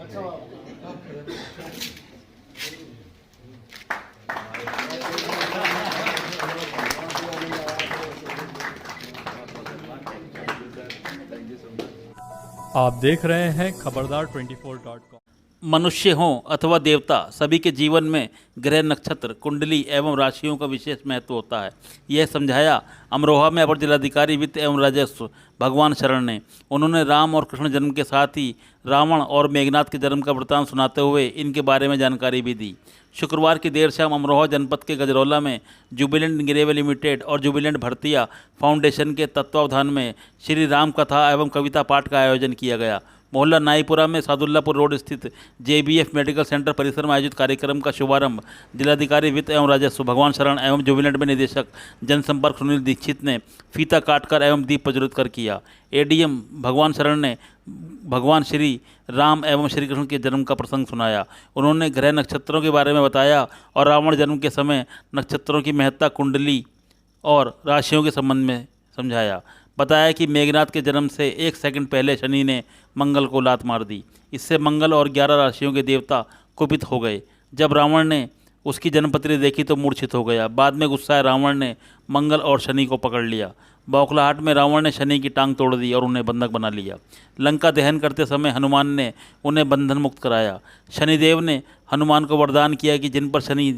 आप देख रहे हैं खबरदार 24.com। मनुष्य हों अथवा देवता, सभी के जीवन में ग्रह, नक्षत्र, कुंडली एवं राशियों का विशेष महत्व होता है। यह समझाया अमरोहा में अपर जिलाधिकारी वित्त एवं राजस्व भगवान शरण ने। उन्होंने राम और कृष्ण जन्म के साथ ही रावण और मेघनाथ के जन्म का वृत्तांत सुनाते हुए इनके बारे में जानकारी भी दी। शुक्रवार की देर शाम अमरोहा जनपद के गजरौला में जुबिलेंट गिरेवे लिमिटेड और जुबिलेंट भरतिया फाउंडेशन के तत्वावधान में श्री राम कथा एवं कविता पाठ का आयोजन किया गया। मोहल्ला नाईपुरा में सादुल्लापुर रोड स्थित JBF मेडिकल सेंटर परिसर में आयोजित कार्यक्रम का शुभारंभ जिलाधिकारी वित्त एवं राजस्व भगवान शरण एवं जुबिलेंट में निदेशक जनसंपर्क सुनील दीक्षित ने फीता काटकर एवं दीप प्रज्वलित कर किया। ADM भगवान शरण ने भगवान श्री राम एवं श्री कृष्ण के जन्म का प्रसंग सुनाया। उन्होंने ग्रह नक्षत्रों के बारे में बताया और रावण जन्म के समय नक्षत्रों की महत्ता, कुंडली और राशियों के संबंध में समझाया। बताया कि मेघनाथ के जन्म से 1 सेकंड पहले शनि ने मंगल को लात मार दी। इससे मंगल और 11 राशियों के देवता कुपित हो गए। जब रावण ने उसकी जन्मपत्री देखी तो मूर्छित हो गया। बाद में गुस्साए रावण ने मंगल और शनि को पकड़ लिया। बौखलाहट में रावण ने शनि की टांग तोड़ दी और उन्हें बंधक बना लिया। लंका दहन करते समय हनुमान ने उन्हें बंधन मुक्त कराया। शनिदेव ने हनुमान को वरदान किया कि जिन पर शनि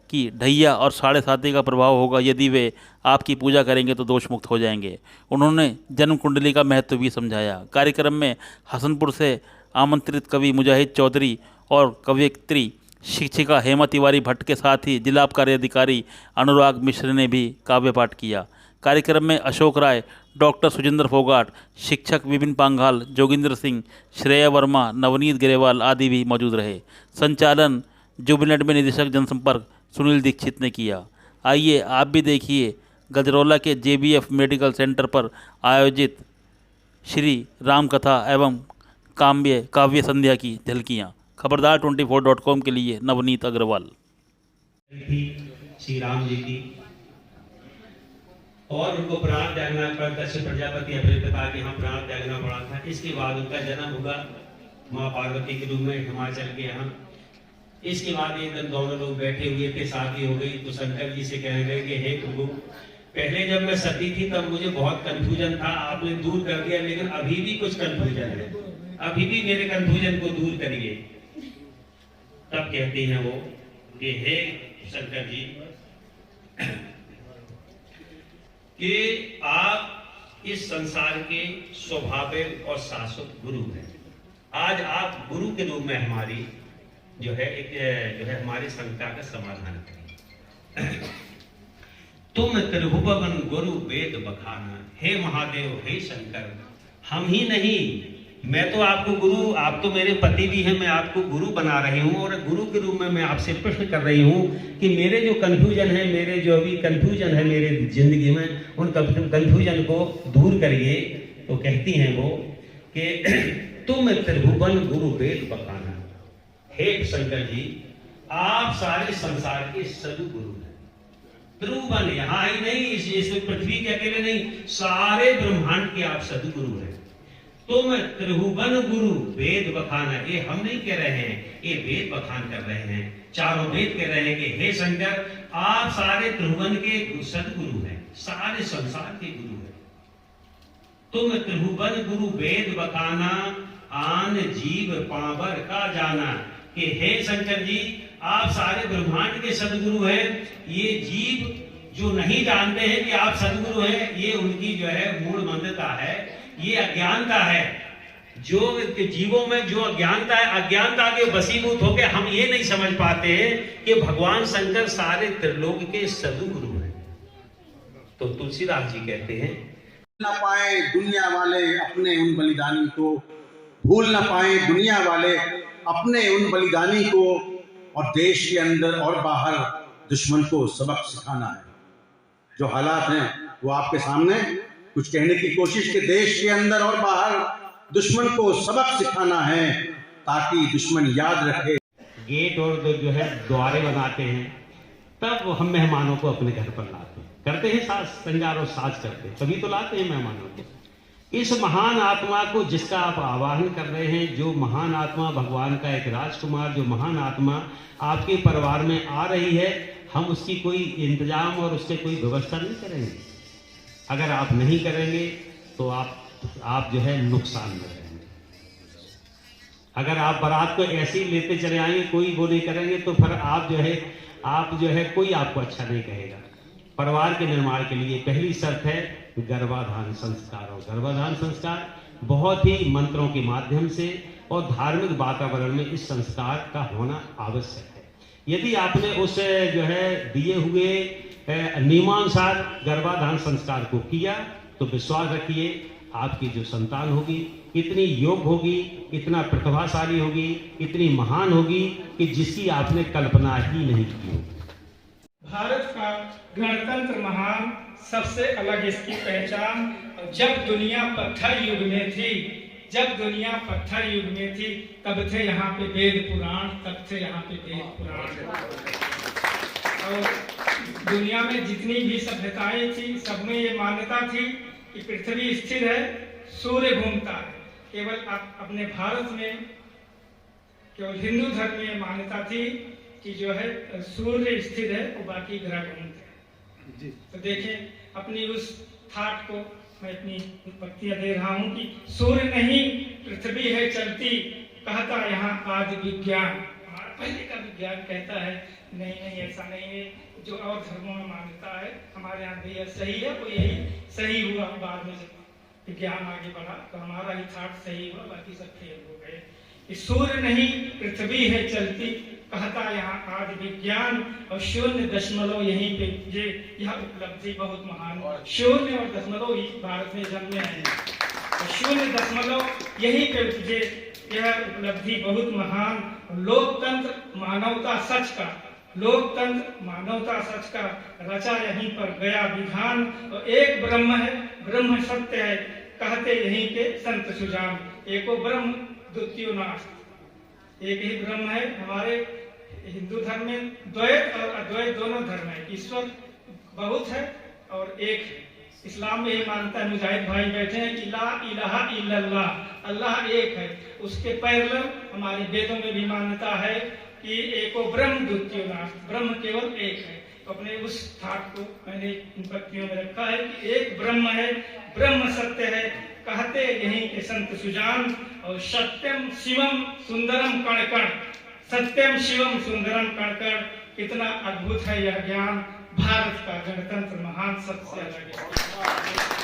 की ढैया और 7.5 का प्रभाव होगा, यदि वे आपकी पूजा करेंगे तो दोष मुक्त हो जाएंगे। उन्होंने जन्म कुंडली का महत्व भी समझाया। कार्यक्रम में हसनपुर से आमंत्रित कवि मुजाहिद चौधरी और कवयित्री शिक्षिका हेमा तिवारी भट्ट के साथ ही जिला आबकारी अधिकारी अनुराग मिश्र ने भी काव्य पाठ किया। कार्यक्रम में अशोक राय, डॉक्टर सुजिंदर फोगाट, शिक्षक विपिन पांघाल, जोगिंदर सिंह, श्रेया वर्मा, नवनीत ग्रेवाल आदि भी मौजूद रहे। संचालन जुबिलेंट में निदेशक जनसंपर्क सुनील दीक्षित ने किया। आइए आप भी देखिए गजरौला के JBF मेडिकल सेंटर पर आयोजित श्री राम कथा एवं काव्य संध्या की झलकियाँ। खबरदार 24.com के लिए नवनीत अग्रवाल। श्री राम जी की और उनको प्राण त्यागना पड़ा, दक्ष प्रजापति अपने पिता के यहाँ प्राण त्यागना पड़ा था। इसके बाद उनका जन्म हुआ माँ पार्वती के रूप में हिमाचल के यहाँ। इसके बाद एक दिन दोनों लोग बैठे हुए थे, शादी हो गई तो शंकर जी से कहने लगे कि हे प्रभु, पहले जब मैं सती थी तब मुझे बहुत कंफ्यूजन था, आपने दूर कर दिया, लेकिन अभी भी कुछ कंफ्यूजन है, अभी भी मेरे कंफ्यूजन को दूर करिए। तब कहते हैं वो कि हे शंकर जी कि आप इस संसार के स्वाभाविक और शाश्वत गुरु हैं। आज आप गुरु के रूप में हमारी जो है हमारी शंका का समाधान करें। तुम त्रिभुवन गुरु वेद बखाना, हे महादेव, हे शंकर, हम ही नहीं, मैं तो आपको गुरु, आप तो मेरे पति भी हैं, मैं आपको गुरु बना रही हूँ और गुरु के रूप में मैं आपसे प्रश्न कर रही हूँ कि मेरे जो कंफ्यूजन है, मेरे जो अभी कंफ्यूजन है मेरे जिंदगी में, उन कंफ्यूजन को दूर करिए। तो कहती हैं वो कि तुम त्रिभुवन गुरु वेद बखाना, हे शंकर जी, आप सारे संसार के सदगुरु हैं। त्रिभुवन यहाँ ही नहीं, इस पृथ्वी के अकेले नहीं, सारे ब्रह्मांड के आप सदगुरु हैं। तुम त्रिभुवन गुरु वेद बखाना, ये हम नहीं कह रहे हैं, ये वेद बखान कर रहे हैं, चारों वेद कह रहे हैं कि हे शंकर, आप सारे त्रिभुवन के सदगुरु हैं, सारे संसार के गुरु हैं। तुम त्रिभुवन गुरु वेद बखाना, आन जीव पावर का जाना, कि हे शंकर जी, आप सारे ब्रह्मांड के सदगुरु हैं। ये जीव जो नहीं जानते हैं कि आप सदगुरु हैं, ये उनकी जो है मूल मंदता है, ये अज्ञानता है। जो जीवों में जो अज्ञानता है, अज्ञानता के वशीभूत होकर हम ये नहीं समझ पाते हैं कि भगवान शंकर सारे त्रिलोक के सदगुरु हैं। तो तुलसीदास जी कहते हैं, न पाए दुनिया वाले अपने उन बलिदानी को, भूल न पाए दुनिया वाले अपने उन बलिदानी को, और देश के अंदर और बाहर दुश्मन को सबक सिखाना है। जो हालात हैं वो आपके सामने, कुछ कहने की कोशिश के देश के अंदर और बाहर दुश्मन को सबक सिखाना है ताकि दुश्मन याद रखे। गेट और जो है द्वारे बनाते हैं, तब हम मेहमानों को अपने घर पर लाते हैं, करते हैं साज संजार और साज करते हैं, तभी तो लाते हैं मेहमानों को। इस महान आत्मा को जिसका आप आवाहन कर रहे हैं, जो महान आत्मा भगवान का एक राजकुमार, जो महान आत्मा आपके परिवार में आ रही है, हम उसकी कोई इंतजाम और उससे कोई व्यवस्था नहीं करेंगे। अगर आप नहीं करेंगे तो आप जो है नुकसान में रहेंगे। अगर आप बारात को ऐसे ही लेते चले आएंगे, कोई वो नहीं करेंगे, तो फिर आप जो है कोई आपको अच्छा नहीं कहेगा। परिवार के निर्माण के लिए पहली शर्त है गर्भाधान संस्कार, और गर्भाधान संस्कार बहुत ही मंत्रों के माध्यम से और धार्मिक वातावरण में इस संस्कार का होना आवश्यक है। यदि आपने उस जो है दिए हुए नियमानुसार गर्भाधान संस्कार को किया, तो विश्वास रखिए आपकी जो संतान होगी इतनी योग्य होगी, इतना प्रतिभाशाली होगी, इतनी महान होगी कि जिसकी आपने कल्पना ही नहीं की होगी। भारत का गणतंत्र महान, सबसे अलग इसकी पहचान। जब दुनिया पत्थर युग में थी, तब थे यहाँ पे वेद पुराण, और दुनिया में जितनी भी सभ्यताएं थी, सब में ये मान्यता थी कि पृथ्वी स्थिर है, सूर्य घूमता है। केवल अपने भारत में केवल हिंदू धर्म में मान्यता थी कि जो है सूर्य स्थिर है और बाकी ग्रह घूमते हैं। तो देखें, अपनी उस थाट को मैं इतनी पत्तियां दे रहा हूं कि सूर्य नहीं पृथ्वी है चलती, कहता यहाँ आज विज्ञान। हमारा पहले का विज्ञान कहता है नहीं ऐसा नहीं है, जो और धर्मों में मान्यता है हमारे यहाँ भी सही है, वो यही सही हुआ। बाद में जब विज्ञान आगे बढ़ा तो हमारा ही थाट सही हुआ, बाकी सब फेल हो गए। सूर्य नहीं पृथ्वी है चलती, कहता यहाँ आज विज्ञान, और 0.0 यहीं पे यह उपलब्धि बहुत महान। 0 और दशमलव ही भारत में जन्मे हैं, और 0.0 यहीं पे तुझे यह उपलब्धि बहुत महान। लोकतंत्र मानवता सच का रचा यहीं पर गया विधान, और एक ब्रह्म है, ब्रह्म सत्य है, कहते यहीं के संत सुजान। एको ब्रह्म द्वितीयो नास्ति, एक ही ब्रह्म है। हमारे हिंदू धर्म में द्वैत और अद्वैत दोनों धर्म है, ईश्वर बहुत है और एक है। इस्लाम में ये मानता है, मुजाहिद भाई बैठे हैं कि ला इलाहा इल्लल्लाह, अल्लाह एक है। उसके पैरेलल हमारे वेदों में भी मान्यता है कि एको ब्रह्म द्वितीयो नास्ति, ब्रह्म केवल एक है। तो अपने उस थाट को मैंने इन पत्तियों में रखा है कि एक ब्रह्म है, ब्रह्म सत्य है, कहते यहीं के संत सुजान। और सत्यम शिवम सुंदरम कण कण, सत्यम शिवम सुंदरम कण कण, कितना अद्भुत है यह ज्ञान। भारत का गणतंत्र महान, सबसे अलग है।